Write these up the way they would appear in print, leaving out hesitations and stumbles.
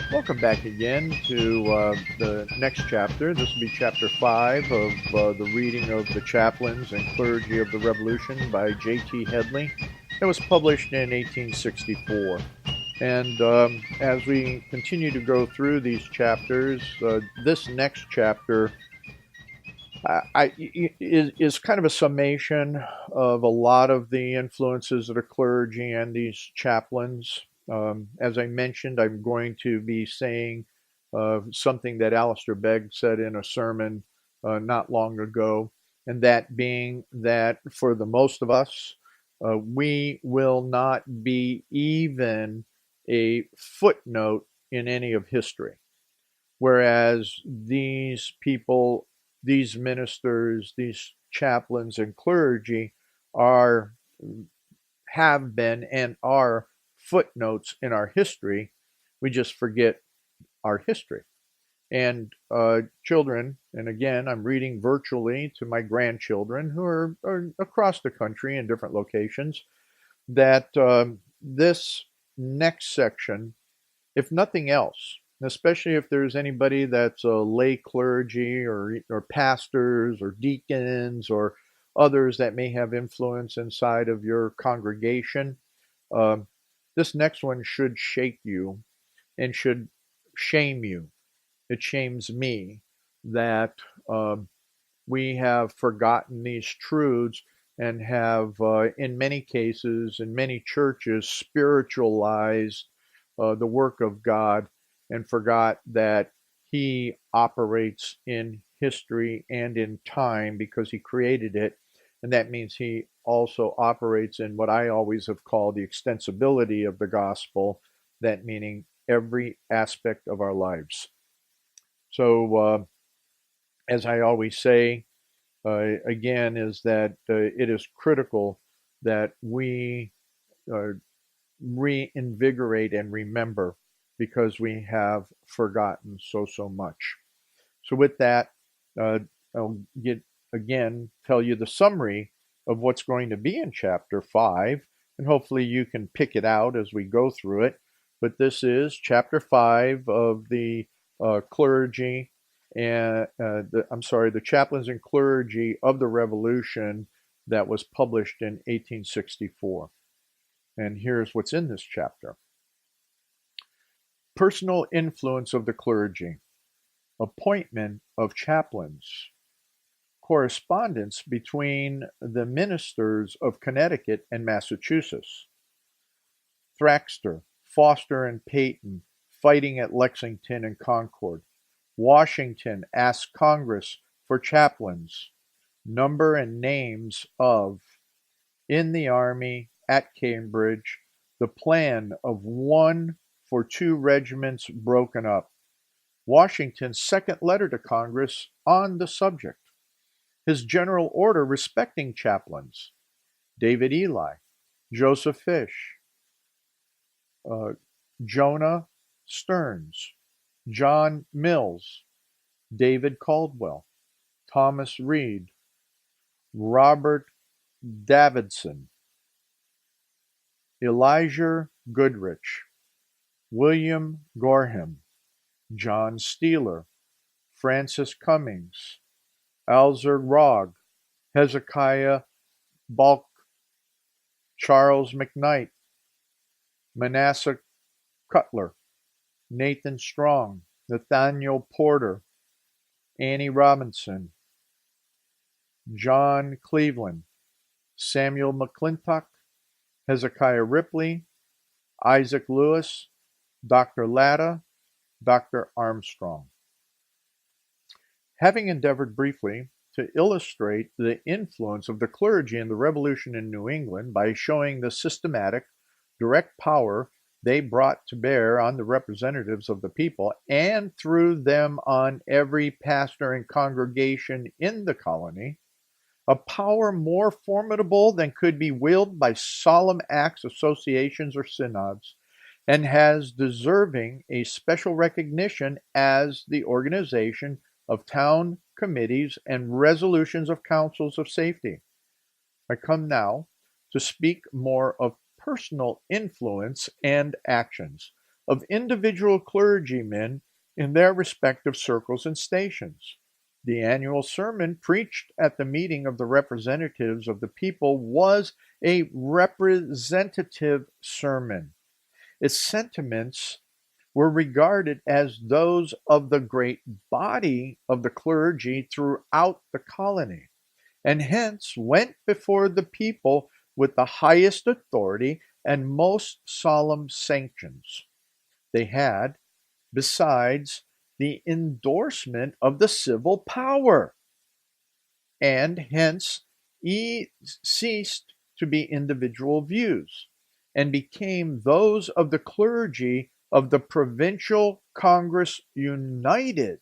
Welcome back again to the next chapter. This will be chapter 5 of the reading of the Chaplains and Clergy of the Revolution by J.T. Headley. It was published in 1864. And as we continue to go through these chapters, this next chapter is kind of a summation of a lot of the influences of the clergy and these chaplains. As I mentioned, I'm going to be saying something that Alistair Begg said in a sermon not long ago, and that being that for the most of us, we will not be even a footnote in any of history. Whereas these people, these ministers, these chaplains and clergy are, have been, and are footnotes in our history. We just forget our history. And children, and again, I'm reading virtually to my grandchildren who are across the country in different locations, that this next section, if nothing else, especially if there's anybody that's a lay clergy or pastors or deacons or others that may have influence inside of your congregation, this next one should shake you and should shame you. It shames me that we have forgotten these truths and have, in many cases, in many churches, spiritualized the work of God and forgot that He operates in history and in time because He created it. And that means He also operates in what I always have called the extensibility of the gospel, that meaning every aspect of our lives. So, as I always say, again, is that it is critical that we reinvigorate and remember because we have forgotten so much. So with that, I'll tell you the summary of what's going to be in chapter 5, and hopefully you can pick it out as we go through it. But this is chapter 5 of the clergy and the chaplains and clergy of the Revolution that was published in 1864. And here's what's in this chapter. Personal influence of the clergy, appointment of chaplains, correspondence between the ministers of Connecticut and Massachusetts, Thaxter, Foster, and Payson fighting at Lexington and Concord, Washington asks Congress for chaplains, number and names of, in the Army, at Cambridge, the plan of 1 for 2 regiments broken up, Washington's second letter to Congress on the subject, his general order respecting chaplains, David Ely, Joseph Fish, Jonah Stearns, John Mills, David Caldwell, Thomas Reed, Robert Davidson, Elizur Goodrich, William Gorham, John Steele, Francis Cummings, Elizur, Hezekiah, Balcil, Charles McKnight, Manasseh, Cutler, Nathan Strong, Nathaniel Porter, Annie Robinson, John Cleveland, Samuel McClintock, Hezekiah Ripley, Isaac Lewis, Dr. Latta, Dr. Armstrong. Having endeavored briefly to illustrate the influence of the clergy in the Revolution in New England by showing the systematic, direct power they brought to bear on the representatives of the people and through them on every pastor and congregation in the colony, a power more formidable than could be wielded by solemn acts, associations, or synods, and has deserving a special recognition as the organization of town committees and resolutions of councils of safety. I come now to speak more of personal influence and actions, of individual clergymen in their respective circles and stations. The annual sermon preached at the meeting of the representatives of the people was a representative sermon. Its sentiments were regarded as those of the great body of the clergy throughout the colony, and hence went before the people with the highest authority and most solemn sanctions. They had, besides, the endorsement of the civil power, and hence ceased to be individual views, and became those of the clergy of the provincial Congress united.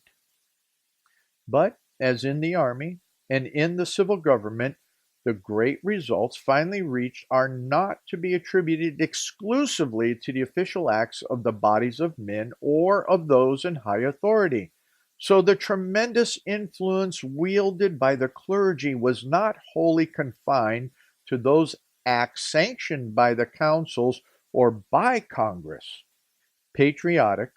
But, as in the army and in the civil government, the great results finally reached are not to be attributed exclusively to the official acts of the bodies of men or of those in high authority. So the tremendous influence wielded by the clergy was not wholly confined to those acts sanctioned by the councils or by Congress. Patriotic,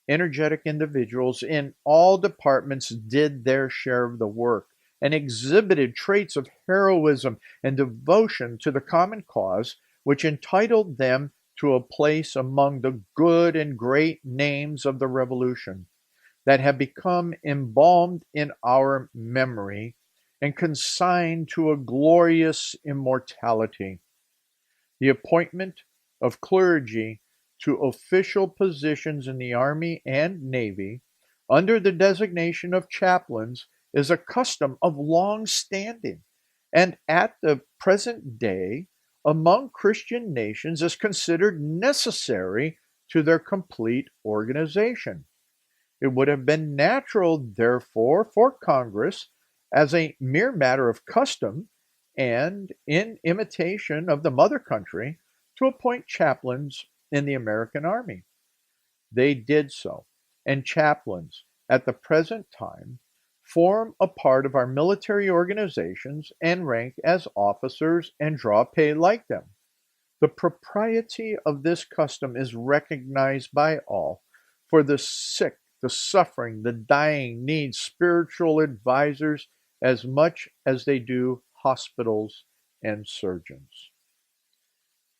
energetic individuals in all departments did their share of the work and exhibited traits of heroism and devotion to the common cause, which entitled them to a place among the good and great names of the Revolution that have become embalmed in our memory and consigned to a glorious immortality. The appointment of clergy to official positions in the Army and Navy under the designation of chaplains is a custom of long standing, and at the present day among Christian nations is considered necessary to their complete organization. It would have been natural, therefore, for Congress, as a mere matter of custom and in imitation of the mother country, to appoint chaplains in the American Army. They did so, and chaplains at the present time form a part of our military organizations and rank as officers and draw pay like them. The propriety of this custom is recognized by all, for the sick, the suffering, the dying need spiritual advisors as much as they do hospitals and surgeons.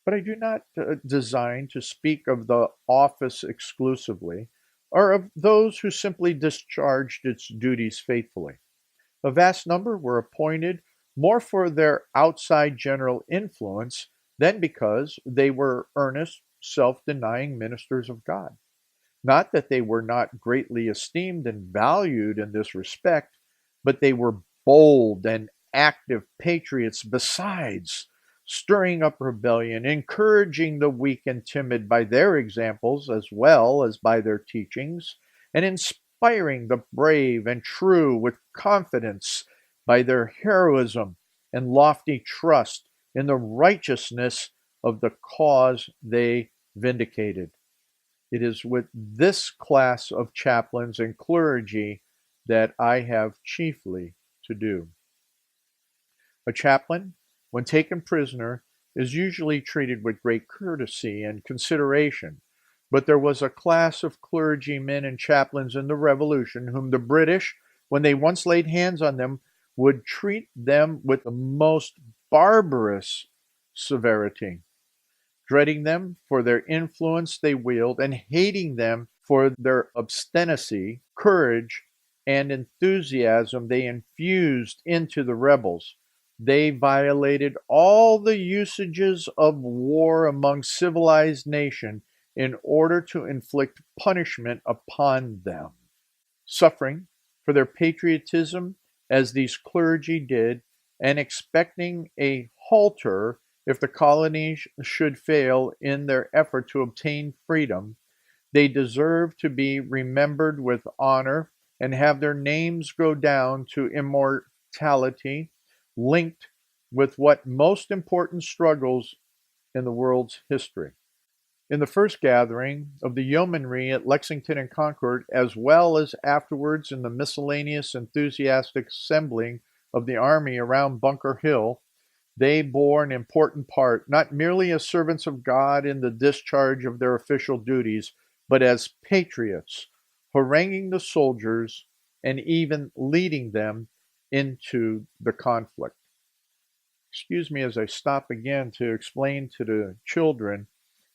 But I do not design to speak of the office exclusively, or of those who simply discharged its duties faithfully. A vast number were appointed more for their outside general influence than because they were earnest, self-denying ministers of God. Not that they were not greatly esteemed and valued in this respect, but they were bold and active patriots besides, stirring up rebellion, encouraging the weak and timid by their examples as well as by their teachings, and inspiring the brave and true with confidence by their heroism and lofty trust in the righteousness of the cause they vindicated. It is with this class of chaplains and clergy that I have chiefly to do. A chaplain, when taken prisoner, is usually treated with great courtesy and consideration, but there was a class of clergymen and chaplains in the Revolution whom the British, when they once laid hands on them, would treat them with the most barbarous severity, dreading them for their influence they wield, and hating them for their obstinacy, courage, and enthusiasm they infused into the rebels. They violated all the usages of war among civilized nations in order to inflict punishment upon them. Suffering for their patriotism, as these clergy did, and expecting a halter if the colonies should fail in their effort to obtain freedom, they deserve to be remembered with honor and have their names go down to immortality, linked with what most important struggles in the world's history. In the first gathering of the yeomanry at Lexington and Concord, as well as afterwards in the miscellaneous enthusiastic assembling of the army around Bunker Hill, They bore an important part, not merely as servants of God in the discharge of their official duties, but as patriots, haranguing the soldiers and even leading them into the conflict. Excuse me as I stop again to explain to the children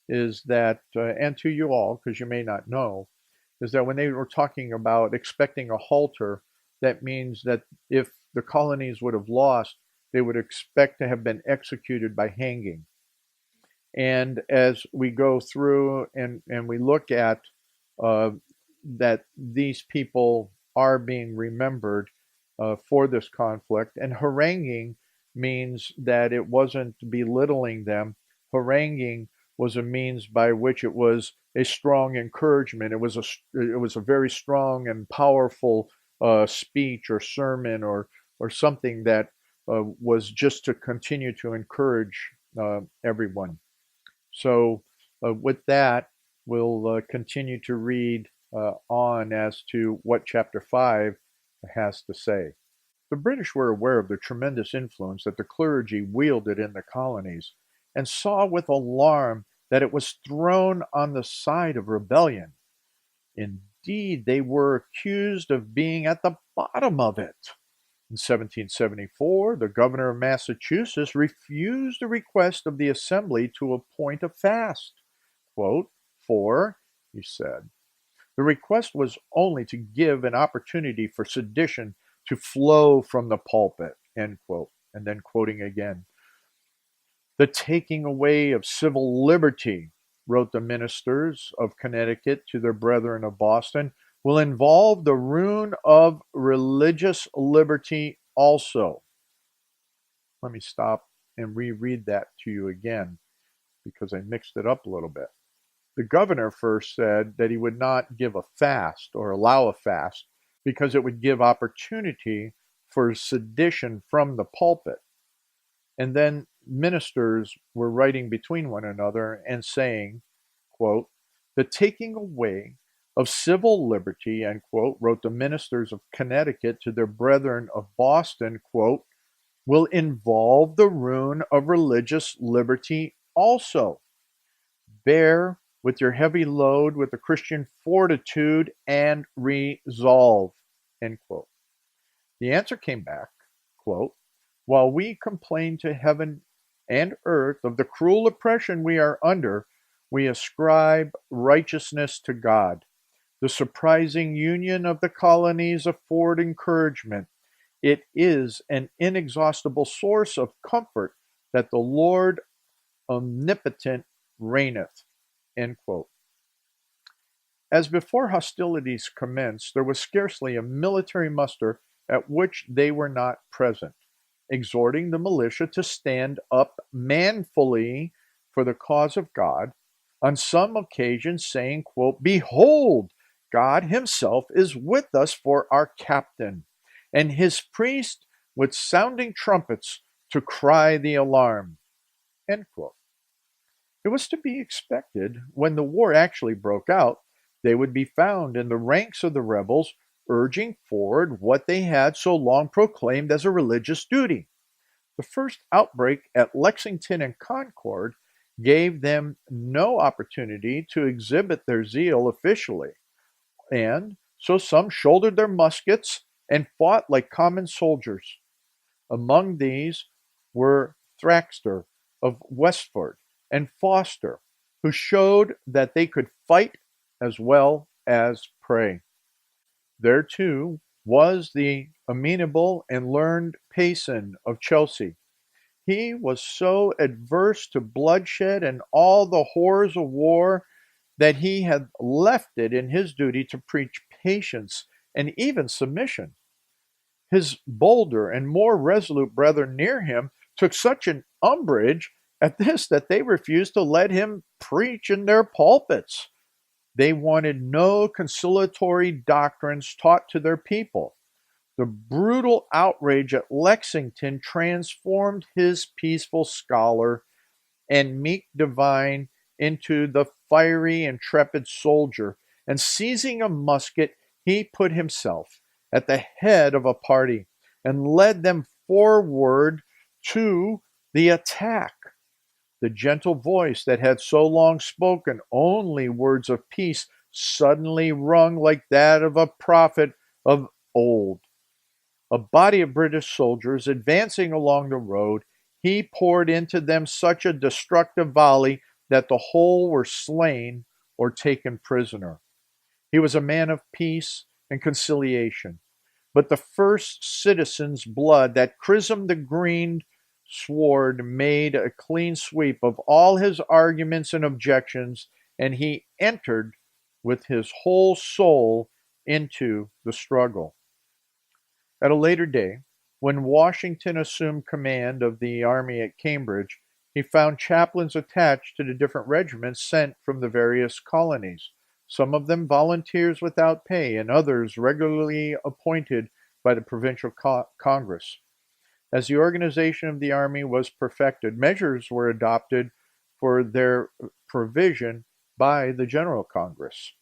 is that, and to you all, because you may not know, is that when they were talking about expecting a halter, that means that if the colonies would have lost, they would expect to have been executed by hanging. And as we go through and we look at uh, that these people are being remembered for this conflict, and haranguing means that it wasn't belittling them. Haranguing was a means by which it was a strong encouragement. It was a very strong and powerful speech or sermon or something that was just to continue to encourage everyone. So, with that, we'll continue to read on as to what chapter 5 has to say. The British were aware of the tremendous influence that the clergy wielded in the colonies and saw with alarm that it was thrown on the side of rebellion. Indeed, they were accused of being at the bottom of it. In 1774, the governor of Massachusetts refused a request of the Assembly to appoint a fast. Quote, "For," he said, "the request was only to give an opportunity for sedition to flow from the pulpit." End quote. And then quoting again, "The taking away of civil liberty," wrote the ministers of Connecticut to their brethren of Boston, "will involve the ruin of religious liberty also." Let me stop and reread that to you again because I mixed it up a little bit. The governor first said that he would not give a fast or allow a fast because it would give opportunity for sedition from the pulpit. And then ministers were writing between one another and saying, quote, "The taking away of civil liberty," end quote, wrote the ministers of Connecticut to their brethren of Boston, quote, "will involve the ruin of religious liberty also. Bear with your heavy load with the Christian fortitude and resolve." End quote. The answer came back, quote, "While we complain to heaven and earth of the cruel oppression we are under, we ascribe righteousness to God. The surprising union of the colonies afford encouragement. It is an inexhaustible source of comfort that the Lord omnipotent reigneth." End quote. As before hostilities commenced, there was scarcely a military muster at which they were not present, exhorting the militia to stand up manfully for the cause of God, on some occasions saying, quote, "Behold, God himself is with us for our captain, and his priest with sounding trumpets to cry the alarm." End quote. It was to be expected when the war actually broke out, they would be found in the ranks of the rebels urging forward what they had so long proclaimed as a religious duty. The first outbreak at Lexington and Concord gave them no opportunity to exhibit their zeal officially, and so some shouldered their muskets and fought like common soldiers. Among these were Thaxter of Westford and Foster, who showed that they could fight as well as pray. There, too, was the amenable and learned Payson of Chelsea. He was so adverse to bloodshed and all the horrors of war that he had left it in his duty to preach patience and even submission. His bolder and more resolute brethren near him took such an umbrage at this that they refused to let him preach in their pulpits. They wanted no conciliatory doctrines taught to their people. The brutal outrage at Lexington transformed his peaceful scholar and meek divine into the fiery, intrepid soldier, and seizing a musket, he put himself at the head of a party and led them forward to The attack, the gentle voice that had so long spoken only words of peace, suddenly rung like that of a prophet of old. A body of British soldiers advancing along the road, he poured into them such a destructive volley that the whole were slain or taken prisoner. He was a man of peace and conciliation. But the first citizen's blood that chrismed the green sward made a clean sweep of all his arguments and objections, and he entered with his whole soul into the struggle. At a later day, when Washington assumed command of the army at Cambridge, he found chaplains attached to the different regiments sent from the various colonies, some of them volunteers without pay, and others regularly appointed by the provincial Congress. As the organization of the army was perfected, measures were adopted for their provision by the General Congress,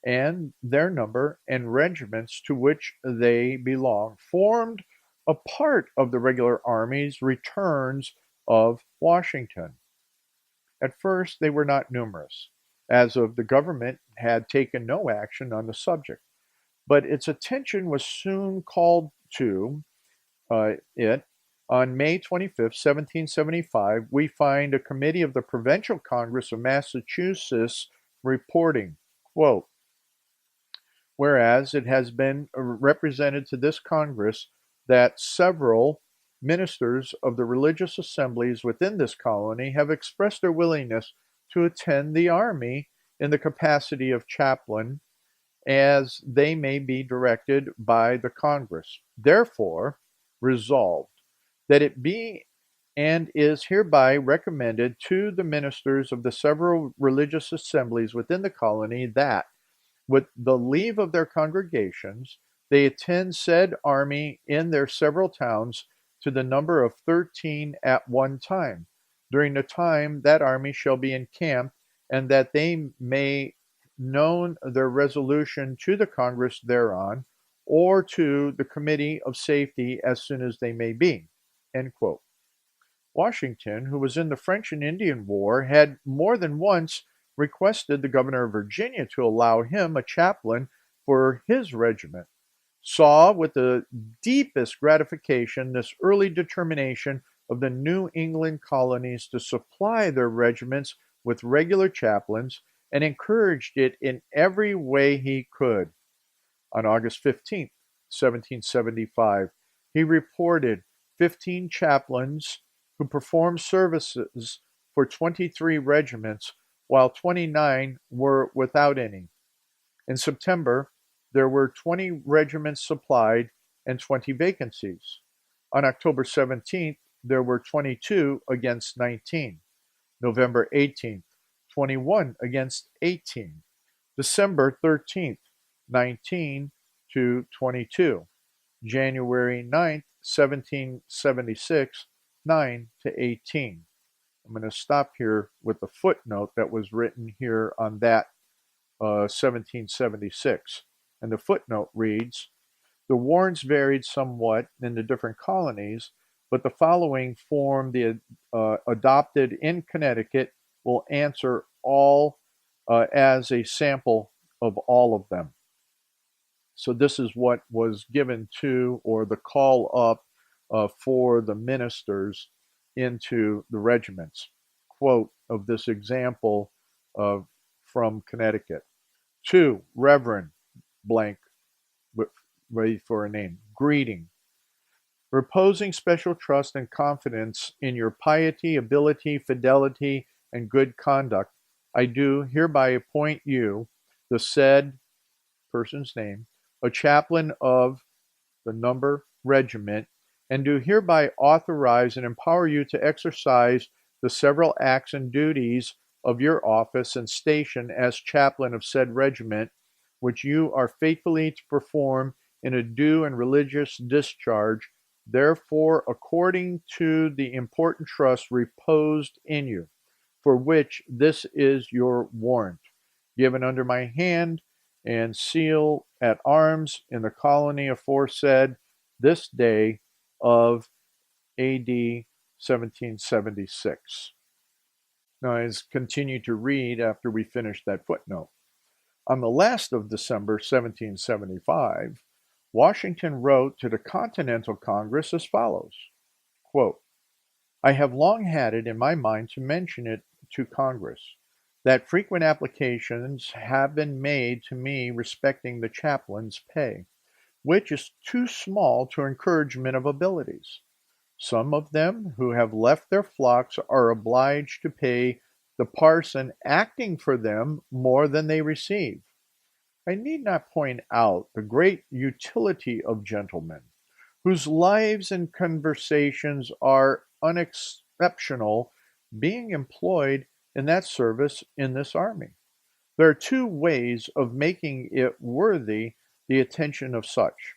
and their number and regiments to which they belonged formed a part of the regular army's returns of Washington. At first, they were not numerous, as of the government had taken no action on the subject, but its attention was soon called to it. On May 25th, 1775, we find a committee of the Provincial Congress of Massachusetts reporting, quote, whereas it has been represented to this Congress that several ministers of the religious assemblies within this colony have expressed their willingness to attend the army in the capacity of chaplain as they may be directed by the Congress. Therefore, resolved that it be and is hereby recommended to the ministers of the several religious assemblies within the colony that, with the leave of their congregations, they attend said army in their several towns to the number of 13 at one time, during the time that army shall be encamped, and that they may known their resolution to the Congress thereon, or to the Committee of Safety as soon as they may be. End quote. Washington, who was in the French and Indian War, had more than once requested the governor of Virginia to allow him a chaplain for his regiment, saw with the deepest gratification this early determination of the New England colonies to supply their regiments with regular chaplains, and encouraged it in every way he could. On August 15th, 1775, he reported 15 chaplains who performed services for 23 regiments, while 29 were without any. In September, there were 20 regiments supplied and 20 vacancies. On October 17th, there were 22 against 19. November 18th, 21 against 18. December 13th, 19 to 22. January 9th, 1776, 9 to 18. I'm going to stop here with the footnote that was written here on that 1776. And the footnote reads, the warrants varied somewhat in the different colonies, but the following form the adopted in Connecticut will answer all as a sample of all of them. So this is what was given to, or the call up for the ministers into the regiments. Quote of this example from Connecticut. 2. Reverend blank, ready for a name. Greeting. Reposing special trust and confidence in your piety, ability, fidelity, and good conduct, I do hereby appoint you, the said person's name, a chaplain of the number regiment, and do hereby authorize and empower you to exercise the several acts and duties of your office and station as chaplain of said regiment, which you are faithfully to perform in a due and religious discharge, therefore according to the important trust reposed in you, for which this is your warrant, given under my hand and seal at arms in the colony aforesaid, this day of AD 1776. Now, I continue to read after we finish that footnote. On the last of December 1775, Washington wrote to the Continental Congress as follows, quote, I have long had it in my mind to mention it to Congress, that frequent applications have been made to me respecting the chaplain's pay, which is too small to encouragement of abilities. Some of them who have left their flocks are obliged to pay the parson acting for them more than they receive. I need not point out the great utility of gentlemen, whose lives and conversations are unexceptional, being employed in that service in this army. There are two ways of making it worthy the attention of such.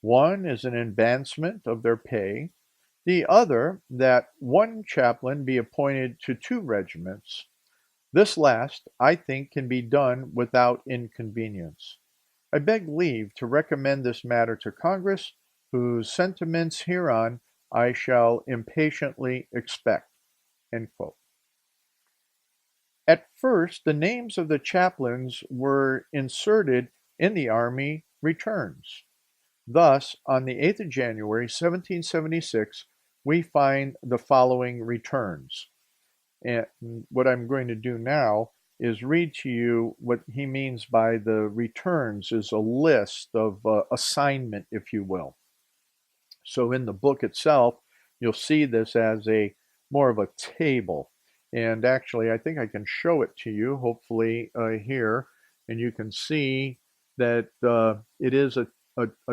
One is an advancement of their pay, the other that one chaplain be appointed to 2 regiments. This last, I think, can be done without inconvenience. I beg leave to recommend this matter to Congress, whose sentiments hereon I shall impatiently expect. End quote. At first, the names of the chaplains were inserted in the Army returns. Thus, on the 8th of January, 1776, we find the following returns. And what I'm going to do now is read to you what he means by the returns is a list of assignment, if you will. So in the book itself, you'll see this as a more of a table. And actually, I think I can show it to you, hopefully here, and you can see that it is a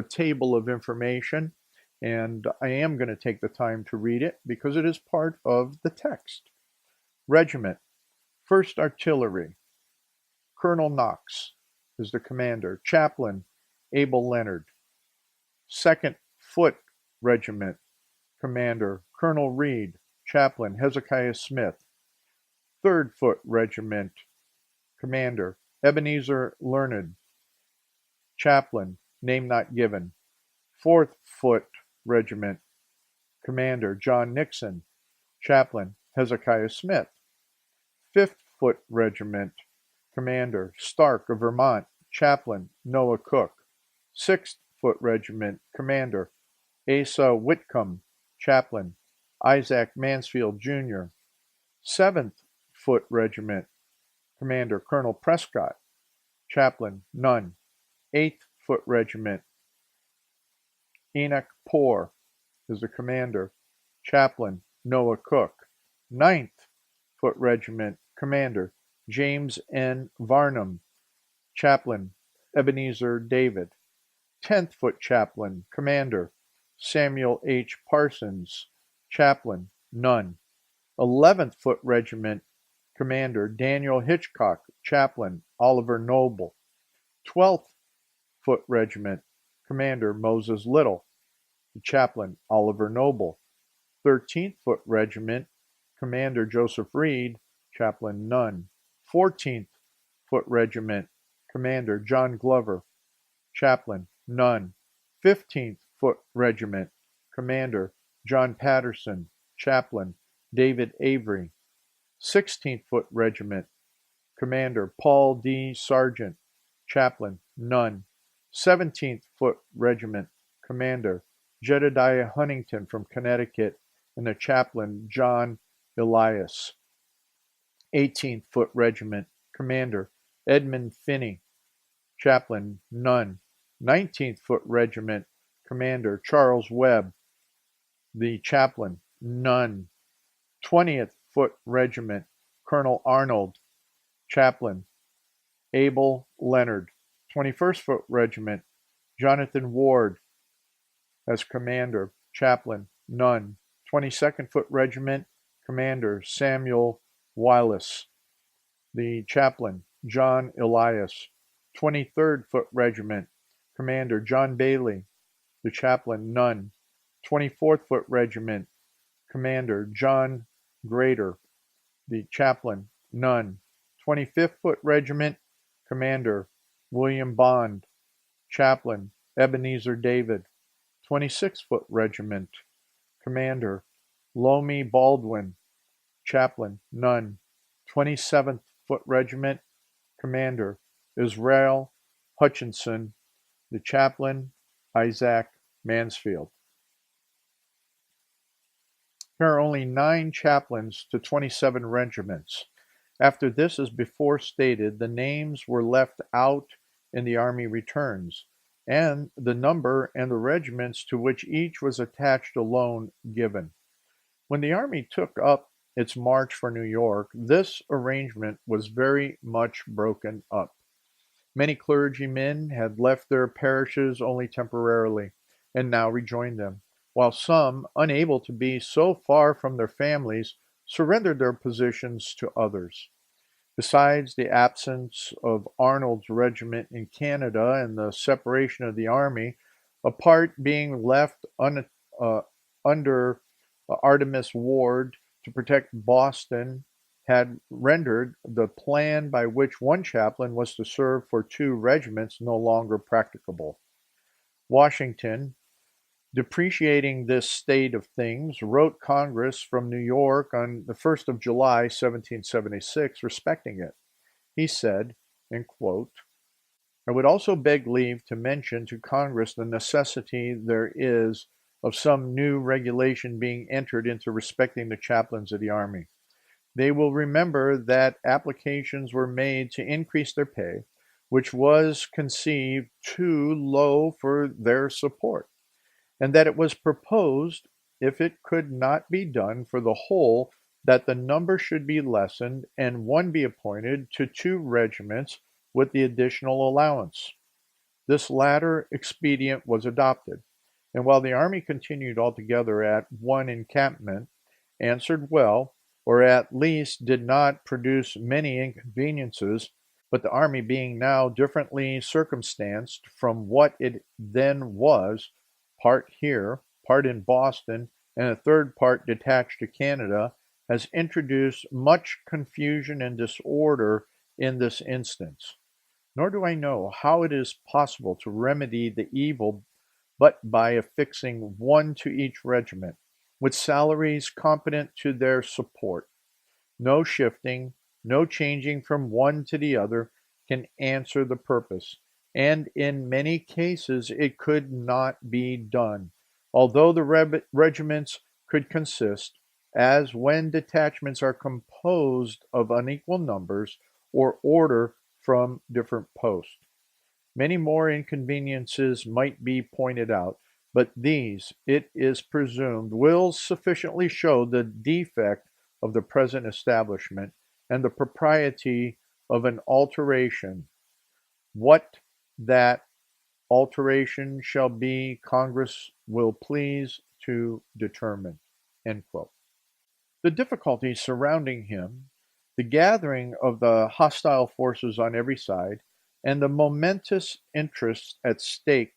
table of information, and I am going to take the time to read it because it is part of the text. Regiment, 1st Artillery, Colonel Knox is the commander. Chaplain, Abel Leonard. 2nd Foot Regiment, commander, Colonel Reed. Chaplain, Hezekiah Smith. 3rd Foot Regiment, commander, Ebenezer Learned. Chaplain, name not given. 4th Foot Regiment, commander, John Nixon. Chaplain, Hezekiah Smith. 5th Foot Regiment, commander, Stark of Vermont. Chaplain, Noah Cook. 6th Foot Regiment, commander, Asa Whitcomb. Chaplain, Isaac Mansfield, Jr. 7th Foot Regiment, commander, Colonel Prescott. Chaplain, none. 8th Foot Regiment, Enoch Poor is the commander. Chaplain, Noah Cook. 9th Foot Regiment, commander, James N. Varnum. Chaplain, Ebenezer David. 10th Foot Chaplain, commander, Samuel H. Parsons. Chaplain, none. 11th Foot Regiment, commander, Daniel Hitchcock. Chaplain, Oliver Noble. 12th Foot Regiment, commander, Moses Little. Chaplain, Oliver Noble. 13th Foot Regiment, commander, Joseph Reed. Chaplain, none. 14th Foot Regiment, commander, John Glover. Chaplain, none. 15th Foot Regiment, commander, John Patterson. Chaplain, David Avery. 16th Foot Regiment, commander, Paul D. Sargent. Chaplain, none. 17th Foot Regiment, commander, Jedediah Huntington from Connecticut, and the chaplain, John Elias. 18th Foot Regiment, commander, Edmund Finney. Chaplain, none. 19th Foot Regiment, commander, Charles Webb. The chaplain, none. 20th Foot Regiment, Colonel Arnold. Chaplain, Abel Leonard. 21st Foot Regiment, Jonathan Ward as commander. Chaplain, none. 22nd Foot Regiment, commander, Samuel Willis. The chaplain, John Elias. 23rd Foot Regiment, commander, John Bailey. The chaplain, none. 24th Foot Regiment, commander, John Grader. The chaplain, none. 25th Foot Regiment, commander, William Bond. Chaplain, Ebenezer David. 26th Foot Regiment, commander, Lomi Baldwin, chaplain, none. 27th Foot Regiment, commander, Israel Hutchinson, the chaplain, Isaac Mansfield. There are only 9 chaplains to 27 regiments. After this, as before stated, the names were left out in the Army returns, and the number and the regiments to which each was attached alone given. When the Army took up its march for New York, this arrangement was very much broken up. Many clergymen had left their parishes only temporarily, and now rejoined them, while some, unable to be so far from their families, surrendered their positions to others. Besides the absence of Arnold's regiment in Canada and the separation of the army, a part being left under Artemas Ward to protect Boston had rendered the plan by which one chaplain was to serve for 2 regiments no longer practicable. Washington, depreciating this state of things, wrote Congress from New York on the 1st of July, 1776, respecting it. He said, and quote, I would also beg leave to mention to Congress the necessity there is of some new regulation being entered into respecting the chaplains of the Army. They will remember that applications were made to increase their pay, which was conceived too low for their support, and that it was proposed, if it could not be done for the whole, that the number should be lessened and one be appointed to 2 regiments with the additional allowance. This latter expedient was adopted, and while the army continued altogether at one encampment, answered well, or at least did not produce many inconveniences, but the army being now differently circumstanced from what it then was, part here, part in Boston, and a third part detached to Canada, has introduced much confusion and disorder in this instance. Nor do I know how it is possible to remedy the evil but by affixing one to each regiment, with salaries competent to their support. No shifting, no changing from one to the other can answer the purpose, and in many cases it could not be done, although the regiments could consist, as when detachments are composed of unequal numbers, or order from different posts. Many more inconveniences might be pointed out, but these, it is presumed, will sufficiently show the defect of the present establishment and the propriety of an alteration. What that alteration shall be, Congress will please to determine. End quote. The difficulties surrounding him, the gathering of the hostile forces on every side, and the momentous interests at stake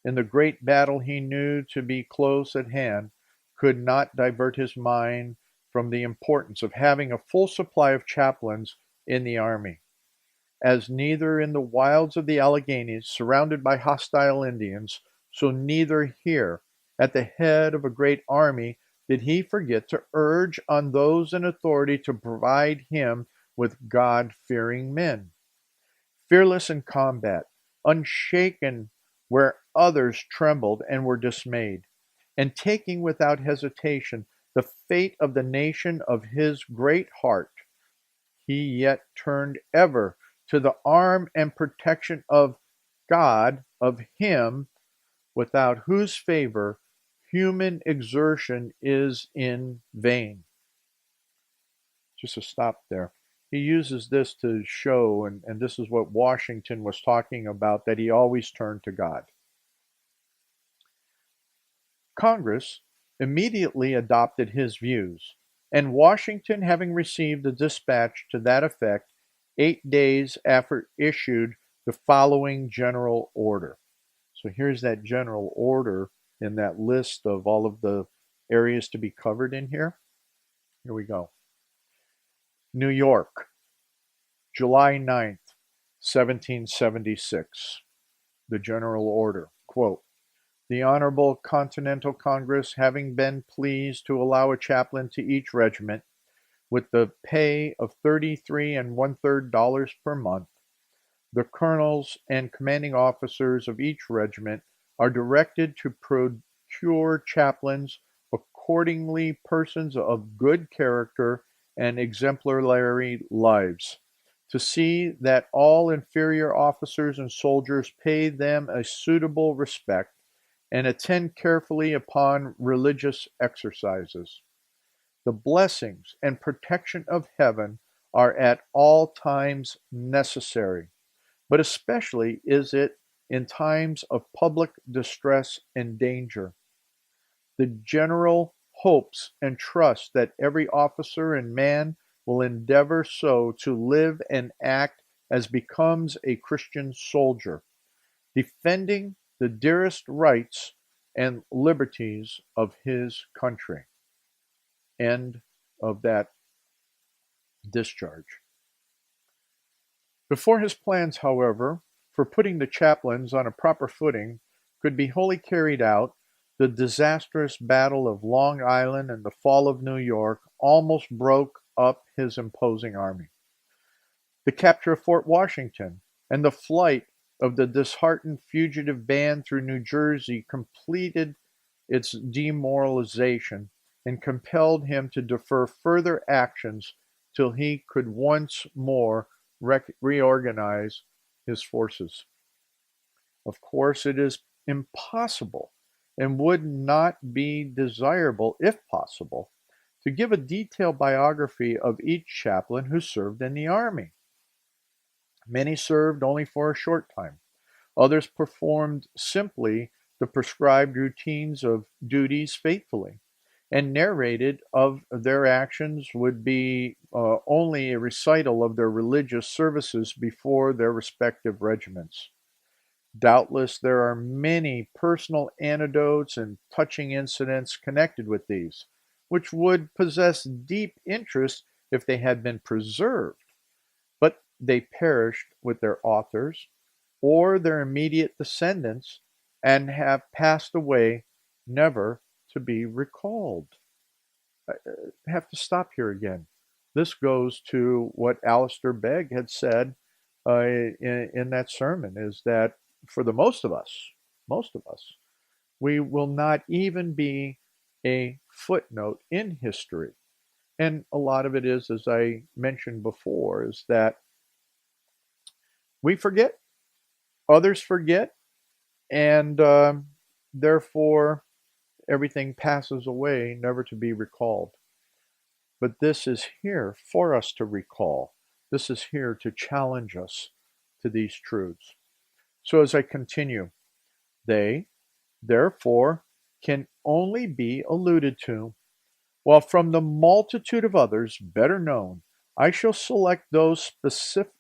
in the great battle he knew to be close at hand, could not divert his mind from the importance of having a full supply of chaplains in the army, as neither in the wilds of the Alleghanies, surrounded by hostile Indians, so neither here, at the head of a great army, did he forget to urge on those in authority to provide him with God-fearing men, fearless in combat, unshaken where others trembled and were dismayed, and taking without hesitation the fate of the nation of his great heart, he yet turned ever to the arm and protection of God, of him without whose favor human exertion is in vain. Just a stop there. He uses this to show, and this is what Washington was talking about, that he always turned to God. Congress immediately adopted his views, and Washington, having received a dispatch to that effect, 8 days after issued the following general order. So here's that general order in that list of all of the areas to be covered in here. Here we go. New York, July 9th, 1776. The general order. Quote, The Honorable Continental Congress having been pleased to allow a chaplain to each regiment, with the pay of 33 and one-third dollars per month, the colonels and commanding officers of each regiment are directed to procure chaplains, accordingly persons of good character and exemplary lives, to see that all inferior officers and soldiers pay them a suitable respect, and attend carefully upon religious exercises. The blessings and protection of heaven are at all times necessary, but especially is it in times of public distress and danger. The general hopes and trusts that every officer and man will endeavor so to live and act as becomes a Christian soldier, defending the dearest rights and liberties of his country. End of that discharge. Before his plans, however, for putting the chaplains on a proper footing could be wholly carried out, the disastrous battle of Long Island and the fall of New York almost broke up his imposing army. The capture of Fort Washington and the flight of the disheartened fugitive band through New Jersey completed its demoralization and compelled him to defer further actions till he could once more reorganize his forces. Of course, it is impossible and would not be desirable, if possible, to give a detailed biography of each chaplain who served in the army. Many served only for a short time. Others performed simply the prescribed routines of duties faithfully, and narrated of their actions would be only a recital of their religious services before their respective regiments. Doubtless there are many personal anecdotes and touching incidents connected with these, which would possess deep interest if they had been preserved, but they perished with their authors or their immediate descendants and have passed away, never to be recalled. I have to stop here again. This goes to what Alistair Begg had said in that sermon, is that for the most of us, we will not even be a footnote in history. And a lot of it is, as I mentioned before, is that we forget, others forget, and therefore everything passes away, never to be recalled. But this is here for us to recall. This is here to challenge us to these truths. So as I continue, they, therefore, can only be alluded to, while from the multitude of others better known, I shall select those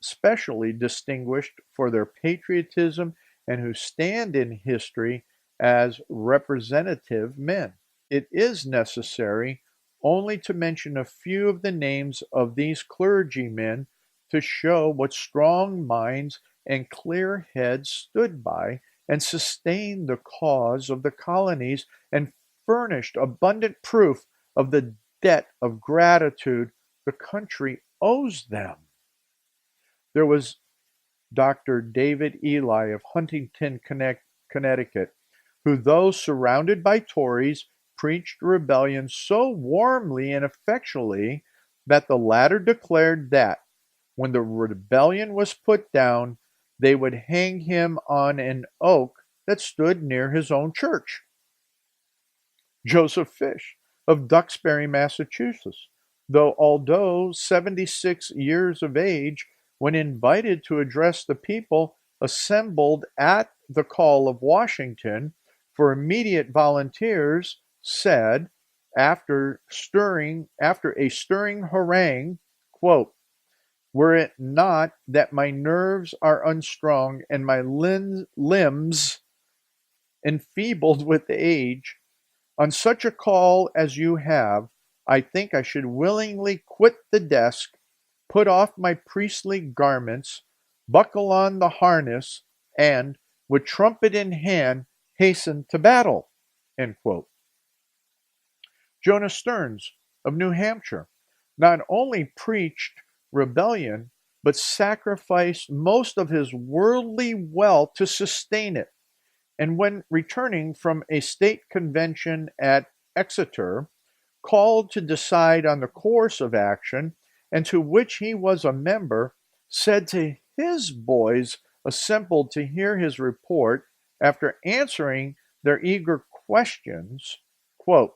specially distinguished for their patriotism and who stand in history as representative men. It is necessary only to mention a few of the names of these clergymen to show what strong minds and clear heads stood by and sustained the cause of the colonies and furnished abundant proof of the debt of gratitude the country owes them. There was Dr. David Ely of Huntington, Connecticut, who, though surrounded by Tories, preached rebellion so warmly and effectually that the latter declared that, when the rebellion was put down, they would hang him on an oak that stood near his own church. Joseph Fish of Duxbury, Massachusetts, although 76 years of age, when invited to address the people assembled at the call of Washington for immediate volunteers, said, after a stirring harangue, quote, "Were it not that my nerves are unstrung and my limbs enfeebled with age, on such a call as you have, I think I should willingly quit the desk, put off my priestly garments, buckle on the harness, and, with trumpet in hand, hasten to battle, end quote. Jonah Stearns of New Hampshire not only preached rebellion, but sacrificed most of his worldly wealth to sustain it. And when returning from a state convention at Exeter, called to decide on the course of action, and to which he was a member, said to his boys assembled to hear his report, after answering their eager questions, quote,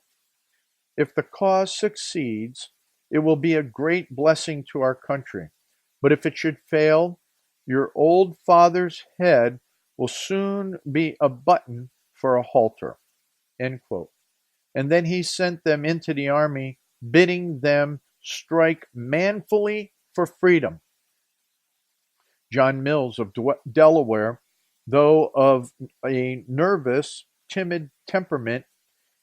"If the cause succeeds, it will be a great blessing to our country. But if it should fail, your old father's head will soon be a button for a halter." End quote. And then he sent them into the army, bidding them strike manfully for freedom. John Mills of Delaware, though of a nervous, timid temperament,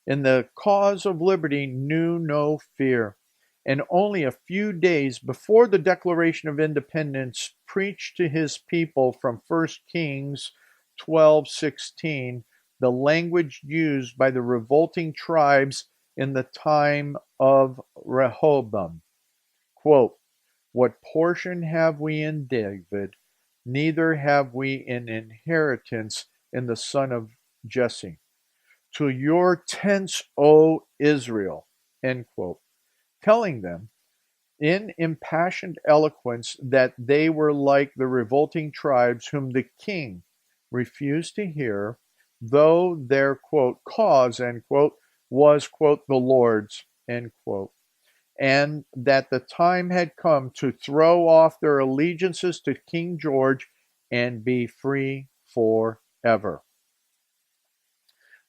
in the cause of liberty knew no fear, and only a few days before the Declaration of Independence preached to his people from 1 Kings 12:16, the language used by the revolting tribes in the time of Rehoboam. Quote, "What portion have we in David? Neither have we an inheritance in the son of Jesse. To your tents, O Israel," end quote, telling them in impassioned eloquence that they were like the revolting tribes whom the king refused to hear, though their, quote, "cause," end quote, was, quote, "the Lord's," end quote, and that the time had come to throw off their allegiances to King George and be free forever.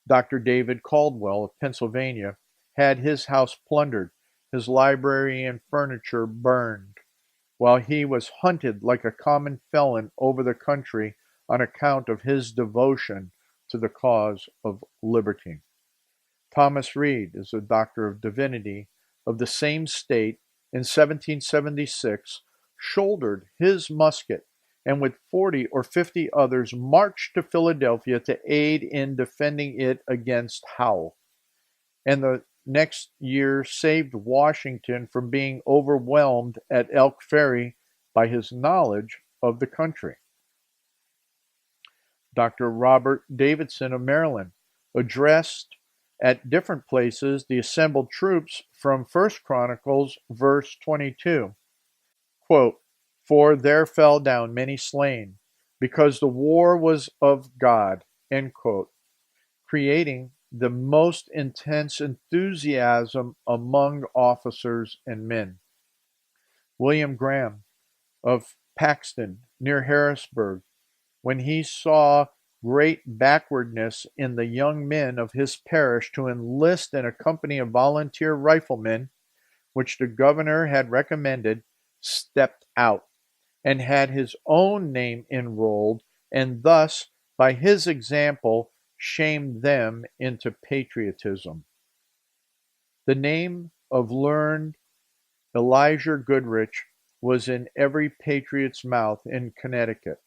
Dr. David Caldwell of Pennsylvania had his house plundered, his library and furniture burned, while he was hunted like a common felon over the country on account of his devotion to the cause of liberty. Thomas Reed is a doctor of divinity of the same state in 1776, shouldered his musket, and with 40 or 50 others marched to Philadelphia to aid in defending it against Howe, and the next year saved Washington from being overwhelmed at Elk Ferry by his knowledge of the country. Dr. Robert Davidson of Maryland addressed at different places the assembled troops from 1 Chronicles, verse 22. Quote, "For there fell down many slain, because the war was of God," end quote, creating the most intense enthusiasm among officers and men. William Graham of Paxton, near Harrisburg, when he saw great backwardness in the young men of his parish to enlist in a company of volunteer riflemen, which the governor had recommended, stepped out and had his own name enrolled, and thus, by his example, shamed them into patriotism. The name of learned Elizur Goodrich was in every patriot's mouth in Connecticut.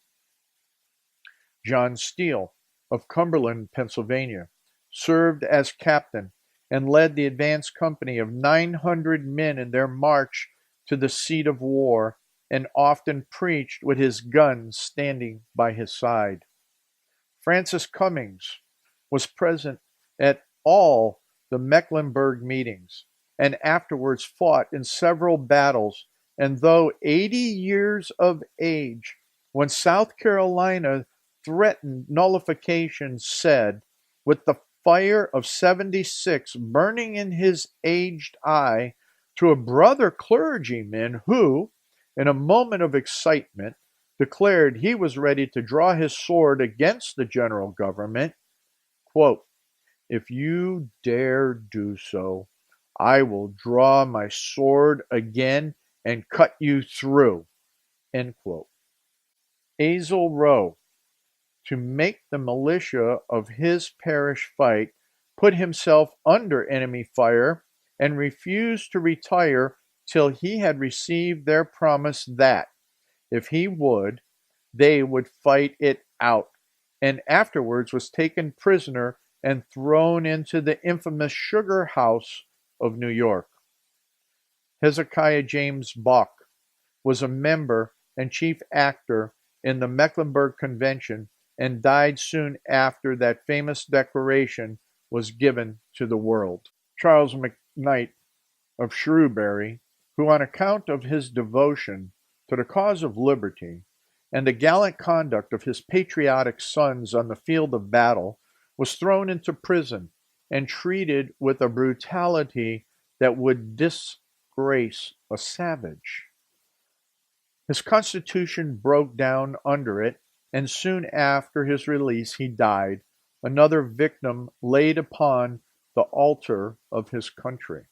John Steele of Cumberland, Pennsylvania, served as captain and led the advance company of 900 men in their march to the seat of war, and often preached with his gun standing by his side. Francis Cummings was present at all the Mecklenburg meetings, and afterwards fought in several battles, and though 80 years of age, when South Carolina threatened nullification, said, with the fire of 76 burning in his aged eye, to a brother clergyman who, in a moment of excitement, declared he was ready to draw his sword against the general government, quote, "If you dare do so, I will draw my sword again and cut you through," end quote. Azel Rowe, to make the militia of his parish fight, put himself under enemy fire and refused to retire till he had received their promise that, if he would, they would fight it out, and afterwards was taken prisoner and thrown into the infamous Sugar House of New York. Hezekiah James Bach was a member and chief actor in the Mecklenburg Convention and died soon after that famous declaration was given to the world. Charles McKnight of Shrewsbury, who on account of his devotion to the cause of liberty and the gallant conduct of his patriotic sons on the field of battle, was thrown into prison and treated with a brutality that would disgrace a savage. His constitution broke down under it, and soon after his release he died, another victim laid upon the altar of his country.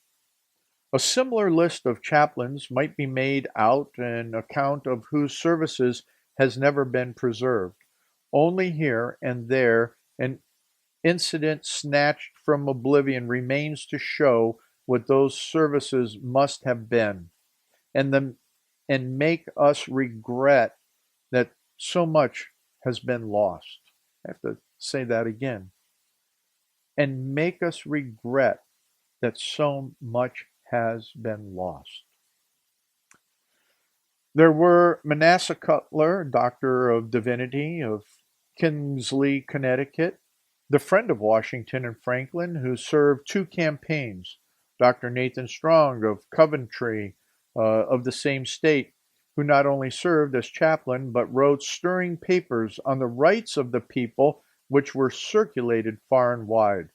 A similar list of chaplains might be made out, an account of whose services has never been preserved. Only here and there an incident snatched from oblivion remains to show what those services must have been, and make us regret that so much has been lost. I have to say that again. And make us regret that so much has been lost. There were Manasseh Cutler, Doctor of Divinity of Kingsley, Connecticut, the friend of Washington and Franklin, who served 2 campaigns. Dr. Nathan Strong of Coventry, of the same state, who not only served as chaplain but wrote stirring papers on the rights of the people which were circulated far and wide.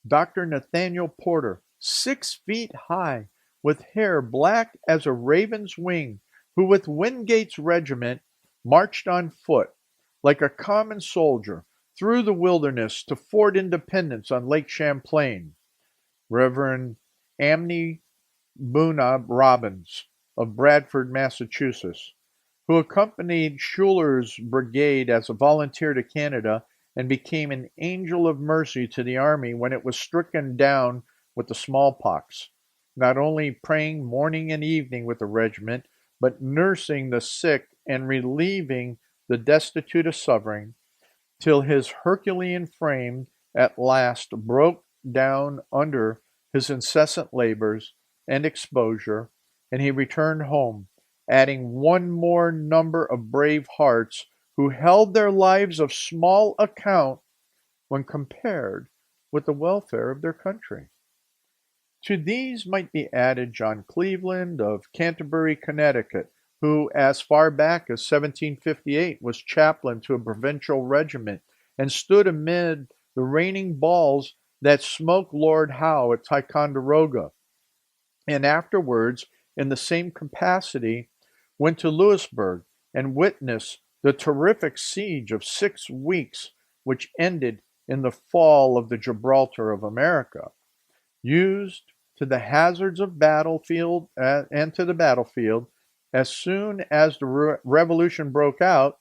Dr. Nathaniel Porter, 6 feet high, with hair black as a raven's wing, who with Wingate's regiment marched on foot, like a common soldier, through the wilderness to Fort Independence on Lake Champlain. Reverend Amney Buna Robbins of Bradford, Massachusetts, who accompanied Schuyler's brigade as a volunteer to Canada and became an angel of mercy to the army when it was stricken down with the smallpox, not only praying morning and evening with the regiment, but nursing the sick and relieving the destitute of suffering, till his Herculean frame at last broke down under his incessant labors and exposure, and he returned home, adding one more number of brave hearts who held their lives of small account when compared with the welfare of their country. To these might be added John Cleveland of Canterbury, Connecticut, who as far back as 1758 was chaplain to a provincial regiment and stood amid the raining balls that smote Lord Howe at Ticonderoga, and afterwards, in the same capacity, went to Louisburg and witnessed the terrific siege of 6 weeks, which ended in the fall of the Gibraltar of America. Used to the hazards of battlefield and to the battlefield, as soon as the Revolution broke out,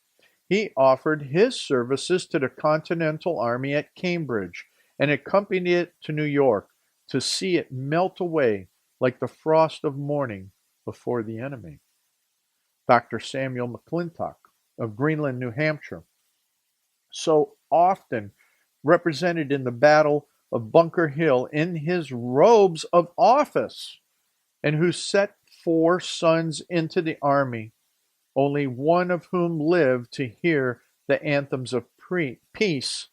he offered his services to the Continental Army at Cambridge and accompanied it to New York to see it melt away like the frost of morning before the enemy. Dr. Samuel McClintock of Greenland, New Hampshire, so often represented in the Battle of Bunker Hill in his robes of office, and who set 4 sons into the army, only one of whom lived to hear the anthems of peace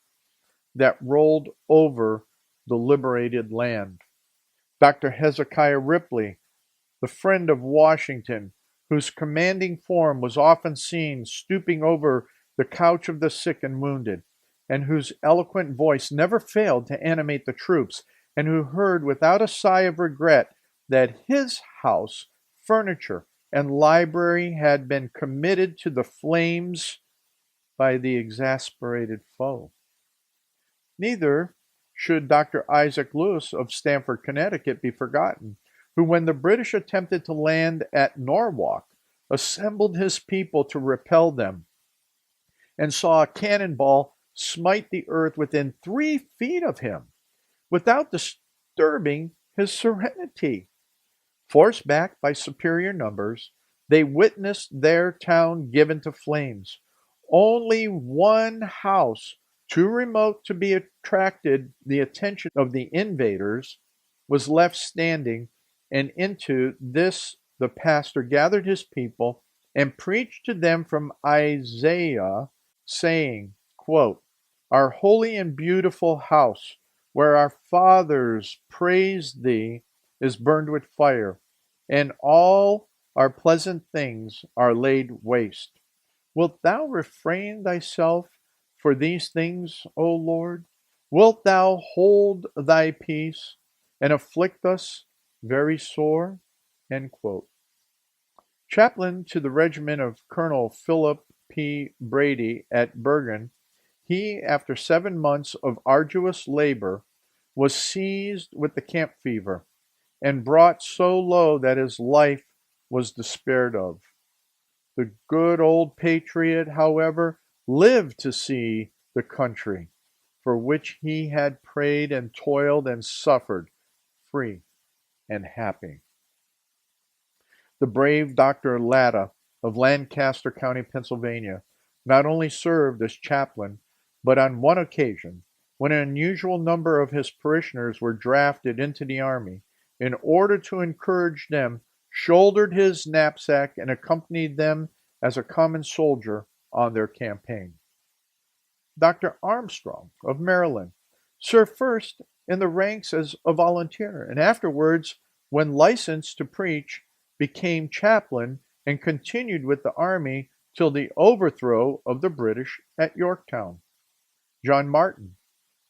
that rolled over the liberated land. Dr. Hezekiah Ripley, the friend of Washington, whose commanding form was often seen stooping over the couch of the sick and wounded, and whose eloquent voice never failed to animate the troops, and who heard without a sigh of regret that his house, furniture, and library had been committed to the flames by the exasperated foe. Neither should Dr. Isaac Lewis of Stamford, Connecticut, be forgotten, who, when the British attempted to land at Norwalk, assembled his people to repel them, and saw a cannonball smite the earth within 3 feet of him, without disturbing his serenity. Forced back by superior numbers, they witnessed their town given to flames. Only one house too remote to be attracted the attention of the invaders, was left standing, and into this the pastor gathered his people and preached to them from Isaiah, saying, quote, "Our holy and beautiful house, where our fathers praised thee, is burned with fire, and all our pleasant things are laid waste. Wilt thou refrain thyself for these things, O Lord? Wilt thou hold thy peace and afflict us very sore?" End quote. Chaplain to the regiment of Colonel Philip P. Brady at Bergen, he, after 7 months of arduous labor, was seized with the camp fever and brought so low that his life was despaired of. The good old patriot, however, lived to see the country for which he had prayed and toiled and suffered free and happy. The brave Dr. Latta of Lancaster County, Pennsylvania, not only served as chaplain, but on one occasion, when an unusual number of his parishioners were drafted into the army, in order to encourage them, shouldered his knapsack and accompanied them as a common soldier on their campaign. Dr. Armstrong of Maryland served first in the ranks as a volunteer, and afterwards, when licensed to preach, became chaplain and continued with the army till the overthrow of the British at Yorktown. John Martin,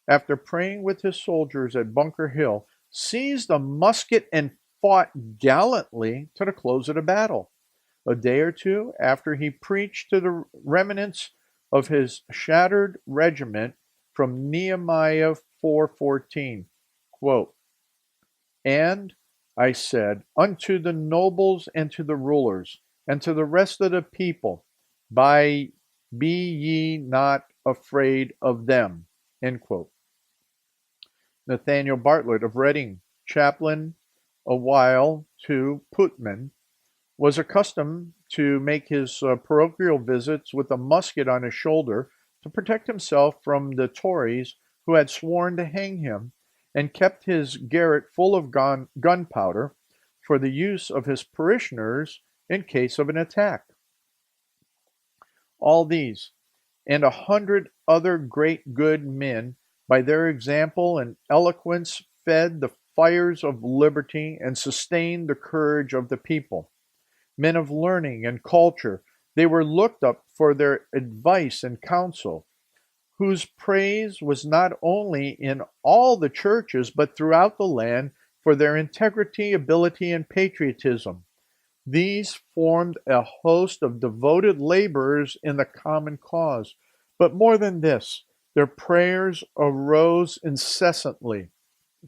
after praying with his soldiers at Bunker Hill, seized a musket and fought gallantly to the close of the battle. A day or two after he preached to the remnants of his shattered regiment from Nehemiah 4:14, quote, "And I said unto the nobles and to the rulers and to the rest of the people, Be ye not afraid of them." End quote. Nathaniel Bartlett of Reading, chaplain a while to Putman, was accustomed to make his parochial visits with a musket on his shoulder to protect himself from the Tories who had sworn to hang him, and kept his garret full of gunpowder for the use of his parishioners in case of an attack. All these, and 100 other great good men, by their example and eloquence, fed the fires of liberty and sustained the courage of the people. Men of learning and culture, they were looked up for their advice and counsel, whose praise was not only in all the churches, but throughout the land, for their integrity, ability, and patriotism. These formed a host of devoted laborers in the common cause. But more than this, their prayers arose incessantly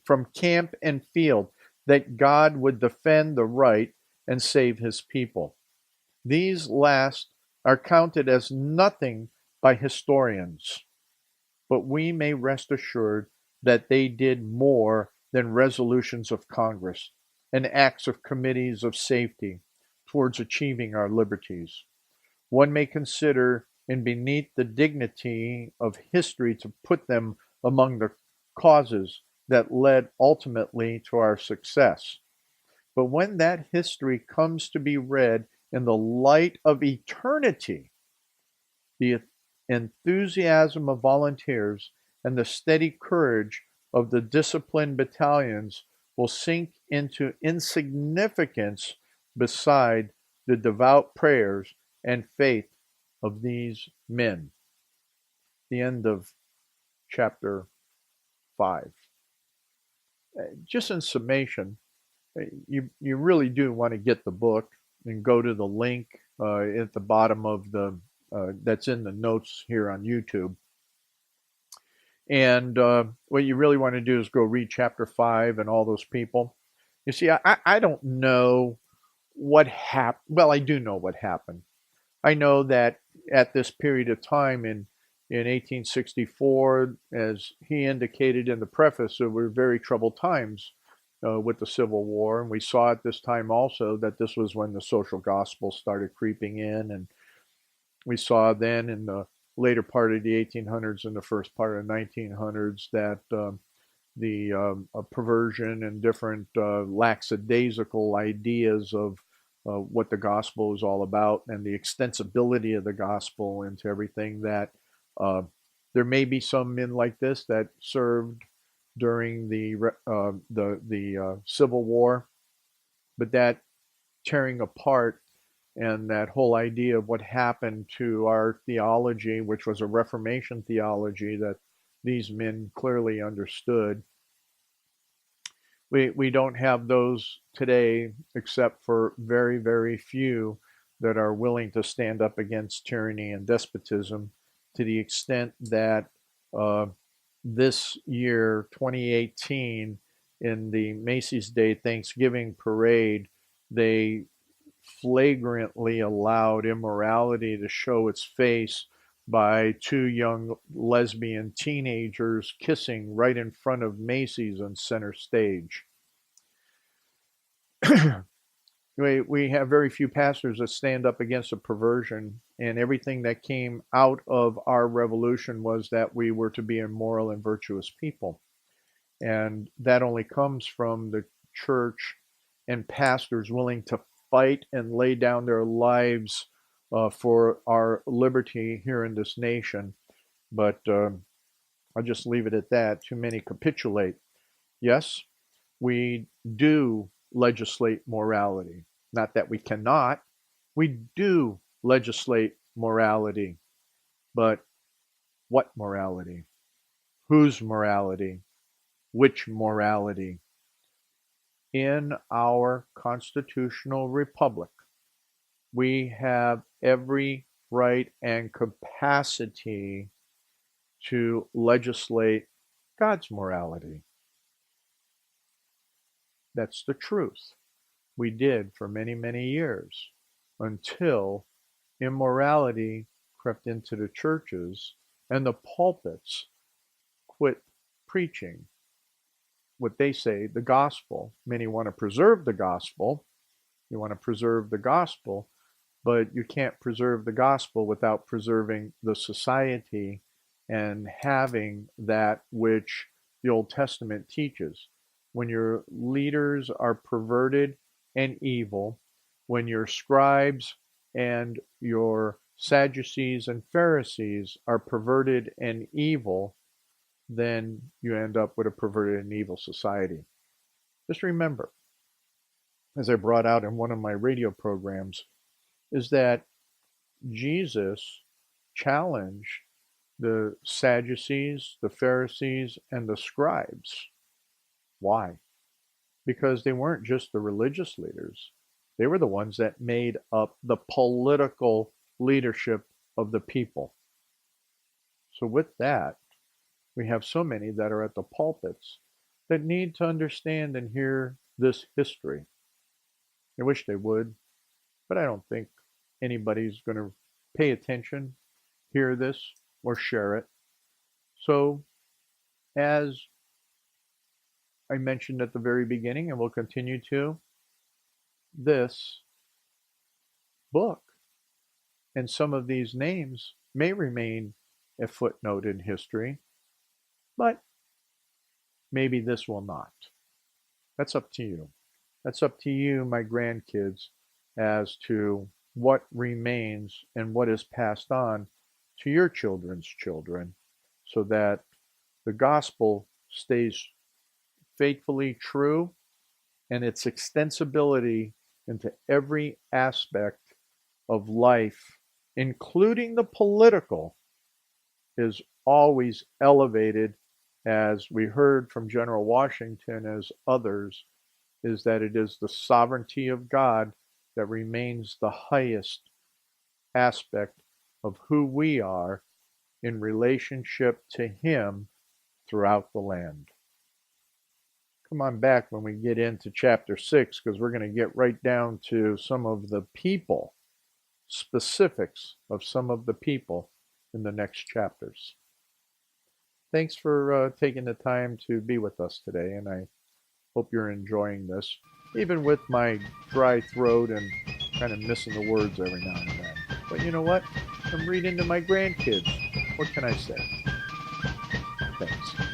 from camp and field, that God would defend the right and save his people. These last are counted as nothing by historians, but we may rest assured that they did more than resolutions of Congress and acts of committees of safety towards achieving our liberties. One may consider it beneath the dignity of history to put them among the causes that led ultimately to our success. But when that history comes to be read in the light of eternity, the enthusiasm of volunteers and the steady courage of the disciplined battalions will sink into insignificance beside the devout prayers and faith of these men. The end of chapter 5. Just in summation, you really do want to get the book and go to the link at the bottom of the that's in the notes here on YouTube. And what you really want to do is go read chapter 5 and all those people. You see, I don't know what happened. Well, I do know what happened. I know that at this period of time in 1864, as he indicated in the preface, there were very troubled times with the Civil War. And we saw at this time also that this was when the social gospel started creeping in. And we saw then in the later part of the 1800s and the first part of the 1900s that the perversion and different lackadaisical ideas of what the gospel is all about and the extensibility of the gospel into everything that uh, there may be some men like this that served during the Civil War, but that tearing apart and that whole idea of what happened to our theology, which was a Reformation theology that these men clearly understood. We don't have those today except for very, very few that are willing to stand up against tyranny and despotism to the extent that uh, this year, 2018, in the Macy's Day Thanksgiving parade, they flagrantly allowed immorality to show its face by two young lesbian teenagers kissing right in front of Macy's on center stage. We have very few pastors that stand up against a perversion, and everything that came out of our revolution was that we were to be a moral and virtuous people. And that only comes from the church and pastors willing to fight and lay down their lives for our liberty here in this nation. But I'll just leave it at that. Too many capitulate. Yes, we do legislate morality. Not that we cannot. We do legislate morality. But what morality? Whose morality? Which morality? In our constitutional republic, we have every right and capacity to legislate God's morality. That's the truth. We did for many, many years until immorality crept into the churches and the pulpits quit preaching what they say, the gospel. Many want to preserve the gospel. You want to preserve the gospel, but you can't preserve the gospel without preserving the society and having that which the Old Testament teaches. When your leaders are perverted and evil, when your scribes and your Sadducees and Pharisees are perverted and evil, then you end up with a perverted and evil society. Just remember, as I brought out in one of my radio programs, is that Jesus challenged the Sadducees, the Pharisees, and the scribes. Why? Because they weren't just the religious leaders. They were the ones that made up the political leadership of the people. So with that, we have so many that are at the pulpits that need to understand and hear this history. I wish they would, but I don't think anybody's going to pay attention, hear this, or share it. So, as I mentioned at the very beginning, and will continue to, this book and some of these names may remain a footnote in history, but maybe this will not. That's up to you. That's up to you, my grandkids, as to what remains and what is passed on to your children's children so that the gospel stays faithfully true and its extensibility into every aspect of life, including the political, is always elevated, as we heard from General Washington as others, is that it is the sovereignty of God that remains the highest aspect of who we are in relationship to Him throughout the land. Come on back when we get into chapter 6, because we're going to get right down to some of the people, specifics of some of the people in the next chapters. Thanks for taking the time to be with us today, and I hope you're enjoying this, even with my dry throat and kind of missing the words every now and then. But you know what? I'm reading to my grandkids. What can I say? Thanks.